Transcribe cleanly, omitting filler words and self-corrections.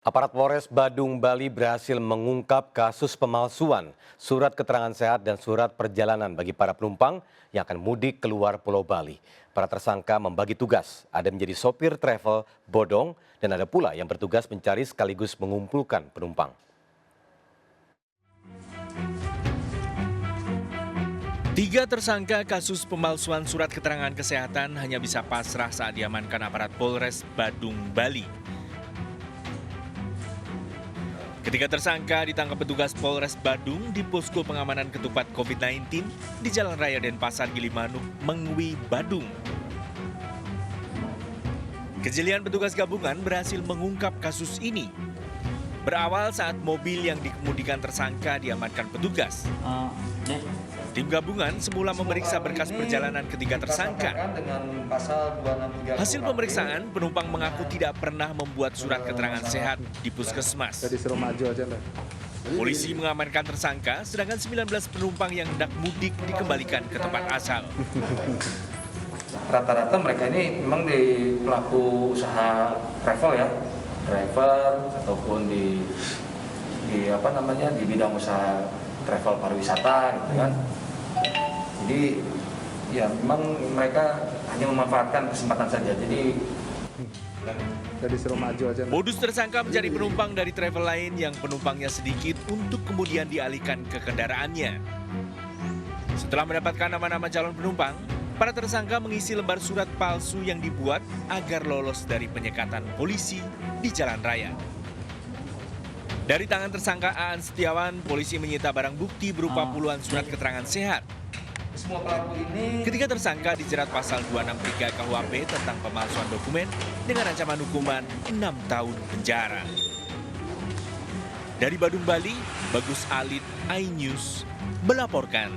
Aparat Polres Badung, Bali berhasil mengungkap kasus pemalsuan surat keterangan sehat dan surat perjalanan bagi para penumpang yang akan mudik keluar Pulau Bali. Para tersangka membagi tugas, ada menjadi sopir travel bodong dan ada pula yang bertugas mencari sekaligus mengumpulkan penumpang. Tiga tersangka kasus pemalsuan surat keterangan kesehatan hanya bisa pasrah saat diamankan aparat Polres Badung, Bali. Ketiga tersangka ditangkap petugas Polres Badung di posko pengamanan ketupat COVID-19 di Jalan Raya Denpasar Gilimanuk, Mengwi, Badung. Kejelian petugas gabungan berhasil mengungkap kasus ini. Berawal saat mobil yang dikemudikan tersangka diamankan petugas. Tim gabungan semula memeriksa berkas perjalanan ketiga tersangka. Hasil pemeriksaan, penumpang mengaku tidak pernah membuat surat keterangan sehat di puskesmas. Polisi mengamankan tersangka, sedangkan 19 penumpang yang hendak mudik dikembalikan ke tempat asal. Rata-rata mereka ini memang di pelaku usaha travel ya, driver ataupun di bidang usaha travel pariwisata gitu kan. Jadi ya memang mereka hanya memanfaatkan kesempatan saja. Jadi modus tersangka mencari penumpang dari travel lain yang penumpangnya sedikit untuk kemudian dialihkan ke kendaraannya. Setelah mendapatkan nama-nama calon penumpang, para tersangka mengisi lembar surat palsu yang dibuat agar lolos dari penyekatan polisi di jalan raya. Dari tangan tersangka Aan Setiawan, polisi menyita barang bukti berupa puluhan surat keterangan sehat. Ketiga tersangka dijerat pasal 263 KUHP tentang pemalsuan dokumen dengan ancaman hukuman 6 tahun penjara. Dari Badung, Bali, Bagus Alit, iNews melaporkan.